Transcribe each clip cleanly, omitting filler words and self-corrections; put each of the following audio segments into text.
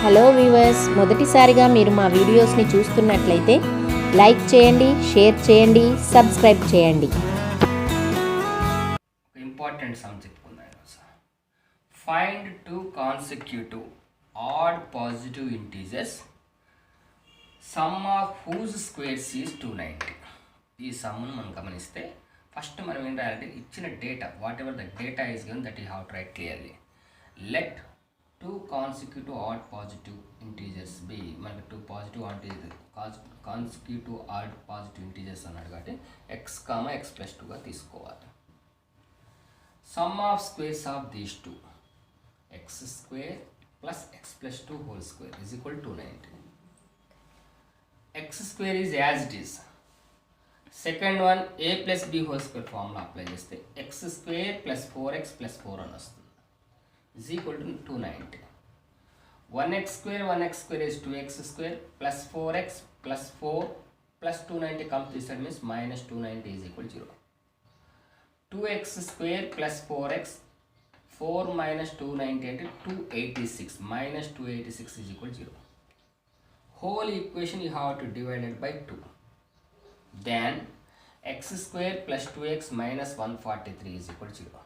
Hello viewers, మొదటిసారిగా మీరు మా వీడియోస్ని చూస్తున్నట్లయితే లైక్ చేయండి, షేర్ చేయండి, సబ్స్క్రైబ్ చేయండి. ఇంపార్టెంట్ సమ్ చెప్పుకుందాం. Find two consecutive odd positive integers sum of whose squares is 290. ఈ సమ్ను మనం గమనిస్తే ఫస్ట్ మనం ఏం రాయాలంటే ఇచ్చిన data, whatever the data is given that you have to write clearly. Let two consecutive odd positive integers be. మనకి two positive consecutive odd positive integers అన్నాడు కాబట్టి ఎక్స్ కామా ఎక్స్ ప్లస్ టూగా తీసుకోవాలి. Sum of squares of these two x square plus x plus 2 whole square is equal to 290. X square is as it is. Second one a plus b whole square formula apply చేస్తే x square plus 4x plus 4 అని వస్తుంది is equal to 290. 1x square is 2x square plus 4x plus 4 plus 290 comes this side means minus 290 is equal to 0. 2x square plus 4x 4 minus 290 అంటే 286 minus 286 is equal to 0. Whole equation you have to divide it by 2. Then x square plus 2x minus 143 is equal to 0.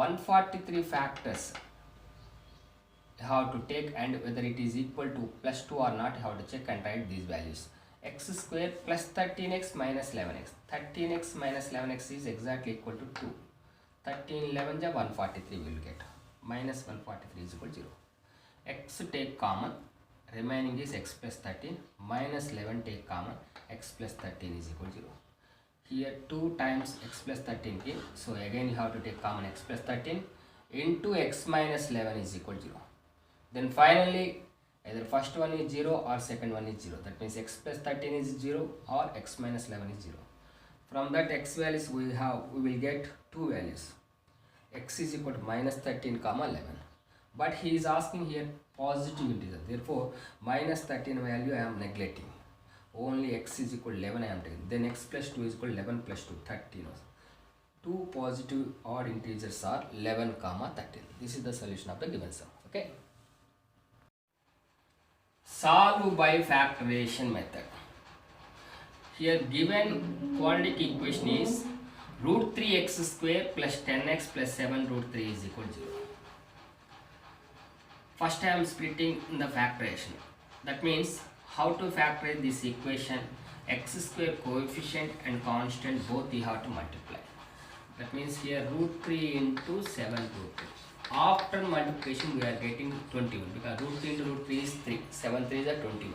143 factors you have to take and whether it is equal to plus 2 or not you have to check and write these values. X square plus 13x minus 11x. 13x minus 11x is exactly equal to 2. 13 11 143 we will get. Minus 143 is equal to 0. X take common, remaining is x plus 13. Minus 11 take common, x plus 13 is equal to 0. Here 2 times x plus 13 came, so again you have to take common x plus 13 into x minus 11 is equal to 0. Then finally either first one is 0 or second one is 0. That means x plus 13 is 0 or x minus 11 is 0. From that x values we will get two values. X is equal to minus 13 comma 11. But he is asking here positive integer. Therefore minus 13 value I am neglecting. Only x is equal to 11 I am taking. Then x plus 2 is equal to 11 plus 2 13. Two positive odd integers are 11 comma 13. This is the solution of the given sum. Okay. Solve by factorization method. Here given quadratic equation is root 3x square plus 10x plus 7 root 3 is equal to 0. First I am splitting the factorization. That means how to factorize this equation, x square coefficient and constant both you have to multiply. That means here root 3 into 7 root 3. After multiplication we are getting 21 because root 3 into root 3 is 3. 7 3 is 21.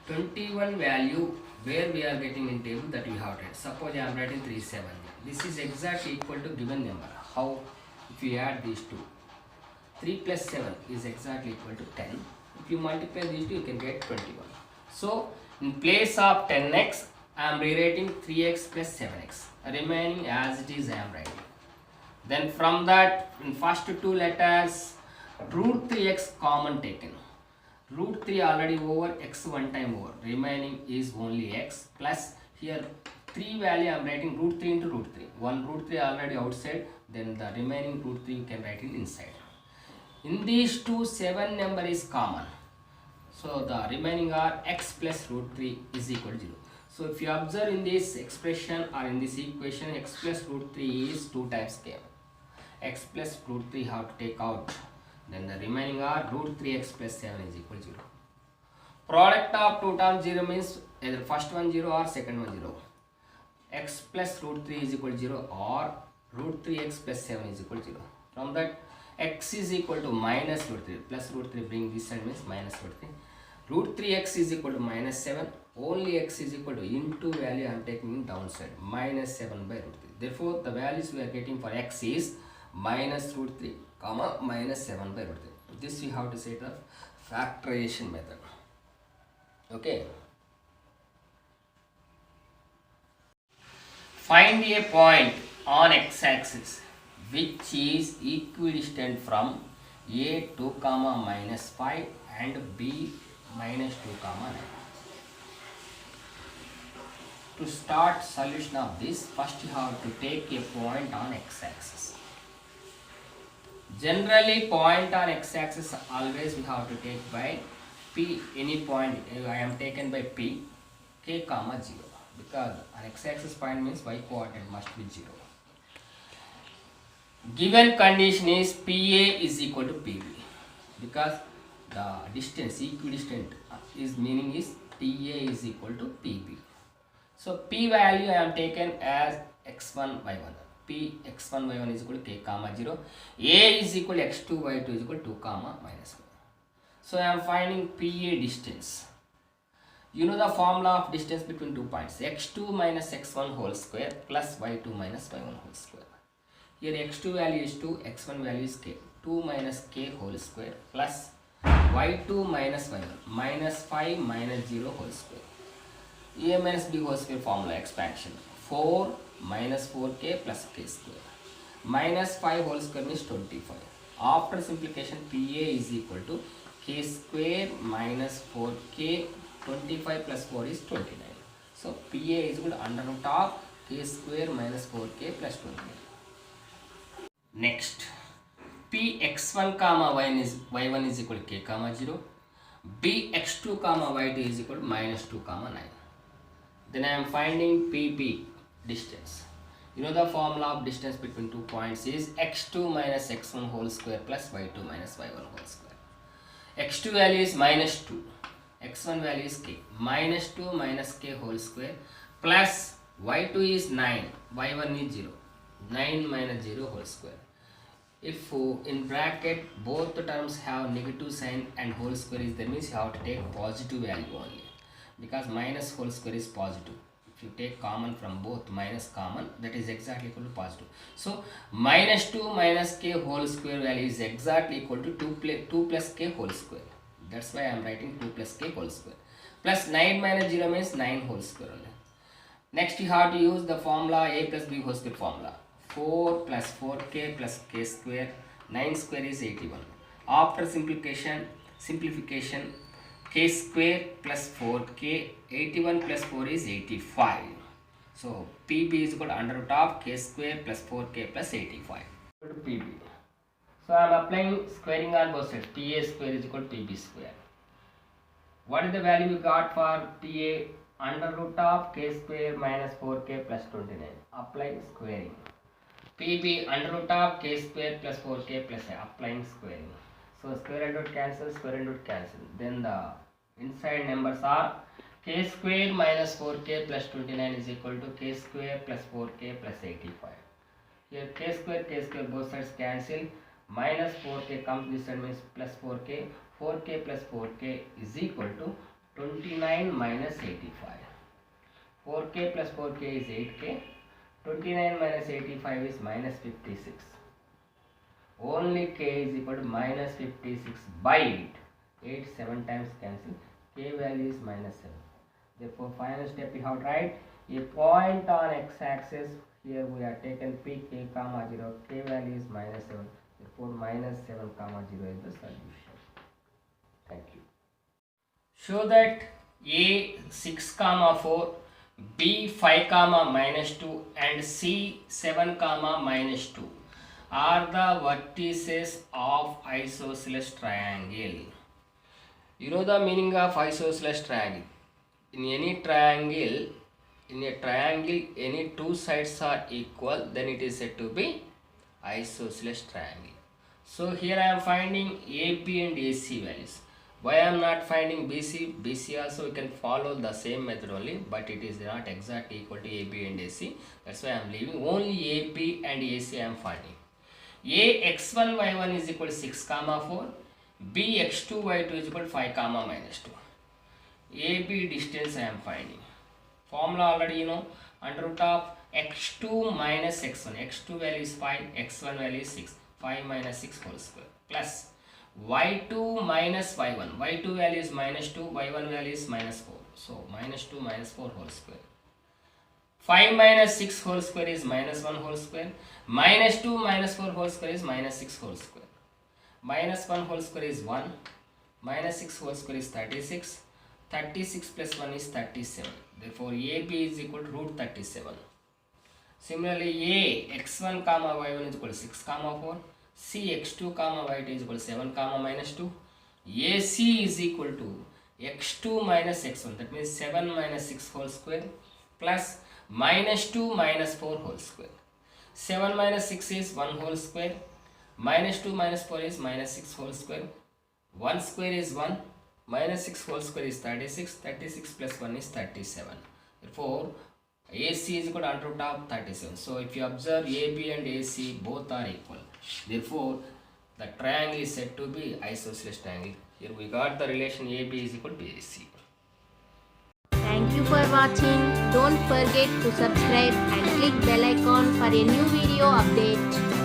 21 value where we are getting in table that we have to write. Suppose I am writing 37. This is exactly equal to given number. How? If you add these two, 3 plus 7 is exactly equal to 10. If you multiply these two you can get 21. So in place of 10x I am rewriting 3x plus 7x. Remaining as it is I am writing. Then from that in first two letters root 3x common taken. Root 3 already over, x one time over, remaining is only x plus here 3 value I am writing root 3 into root 3. One root 3 already outside, then the remaining root 3 you can write it inside. In these two 7 number is common, so the remaining are x plus root 3 is equal to 0. So if you observe in this expression or in this equation x plus root 3 is 2 times came. X plus root 3 have to take out. Then the remaining are root 3x plus 7 is equal to 0. Product of 2 terms 0 means either first one 0 or second one 0. X plus root 3 is equal to 0 or root 3x plus 7 is equal to 0. From that x is equal to minus root 3 plus root 3 bring this side means minus root 3. Root 3x is equal to minus 7. Only x is equal to into value I am taking downside minus 7 by root 3. Therefore the values we are getting for x is minus root 3 comma minus 7 by root 3. This we have to say the factorization method. Okay. Find a point on x-axis which is equidistant from a 2 comma minus 5 and b minus 2 comma 9. To start solution of this, first you have to take a point on x-axis. Generally, point on x-axis always we have to take by p, any point I am taken by p, k comma 0, because on x-axis point means y coordinate must be 0. Given condition is pa is equal to pb, because the distance equidistant is meaning is ta is equal to pb. So p value I am taken as x1 y1. P x1 y1 is equal to k comma 0. A is equal to x2 y2 is equal to 2 comma minus 1. So I am finding PA distance. You know the formula of distance between 2 points. X2 minus x1 whole square plus y2 minus y1 whole square. Here x2 value is 2, x1 value is k. 2 minus k whole square plus y2 minus y1 minus 5 minus 0 whole square. A minus b whole square formula expansion. 4 minus 4k plus k square. Minus 5 whole square means 25. After simplification, PA is equal to k square minus 4k. 25 plus 4 is 29. So PA is equal to under root of k square minus 4k plus 29. Next, P x1 comma y1 is equal to k comma 0. B x2 comma y2 is equal to minus 2 comma 9. Then I am finding PB distance. You know the formula of distance between 2 points is x2 minus x1 whole square plus y2 minus y1 whole square. x2 value is minus 2, x1 value is k. Minus 2 minus k whole square plus y2 is 9, y1 is 0. 9 minus 0 whole square. If in bracket both the terms have negative sign and whole square is there, means you have to take positive value only, because minus whole square is positive. If you take common from both, minus common, that is exactly equal to positive. So minus 2 minus k whole square value is exactly equal to 2 plus k whole square. That's why I am writing 2 plus k whole square. Plus 9 minus 0 means 9 whole square only. Next you have to use the formula a plus b whole square formula. 4 plus 4k plus k square, 9 square is 81. After simplification, k square plus 4k, 81 plus 4 is 85. So PB is equal to under root of k square plus 4k plus 85. Equal to PB. So I am applying squaring on both sides. PA square is equal to PB square. What is the value we got for PA? Under root of k square minus 4k plus 29. Apply squaring. PB under root of k square plus 4k plus applying squaring. So square and root cancel, square and root cancel. Then the inside numbers are k square minus 4k plus 29 is equal to k square plus 4k plus 85. Here k square both sides cancel. Minus 4k comes this side means plus 4k. 4k plus 4k is equal to 29 minus 85. 4k plus 4k is 8k. 29 minus 85 is minus 56. Only k is equal to minus 56 by 8. 8 7 times cancel. K value is minus 7. Therefore, final step we have to write a point on x-axis. Here we are taken p k comma 0. K value is minus 7. Therefore, minus 7 comma 0 is the solution. Thank you. Show that a 6 comma 4, b 5 comma minus 2 and c 7 comma minus 2 are the vertices of isosceles triangle. You know the meaning of isosceles triangle. In any triangle, any two sides are equal, then it is said to be isosceles triangle. So here I am finding AB and AC values. Why I am not finding BC? BC also we can follow the same method only, but it is not exactly equal to AB and AC. That's why I am leaving only AB and AC I am finding. A x1 y1 is equal to 6 comma 4. B x2 y2 is equal to 5 comma minus 2. AB distance I am finding. Formula already you know. Under root of x2 minus x1. x2 value is 5, x1 value is 6. 5 minus 6 whole square plus y2 minus y1. y2 value is minus 2, y1 value is minus 4. So minus 2 minus 4 whole square. 5 minus 6 whole square is minus 1 whole square. Minus 2 minus 4 whole square is minus 6 whole square. Minus 1 whole square is 1. Minus 6 whole square is 36. 36 plus 1 is 37. Therefore, AB is equal to root 37. Similarly, A x1 comma y1 is equal to 6 comma 4. See x2 comma y2 is equal to 7 comma minus 2. AC is equal to x2 minus x1. That means 7 minus 6 whole square plus minus 2 minus 4 whole square. 7 minus 6 is 1 whole square. Minus 2 minus 4 is minus 6 whole square. 1 square is 1. Minus 6 whole square is 36. 36 plus 1 is 37. Therefore, AC is equal to under root of 37. So, if you observe AB and AC both are equal. Therefore, the triangle is said to be isosceles triangle. Here we got the relation AB is equal to AC. Thank you for watching. Don't forget to subscribe and click bell icon for a new video update.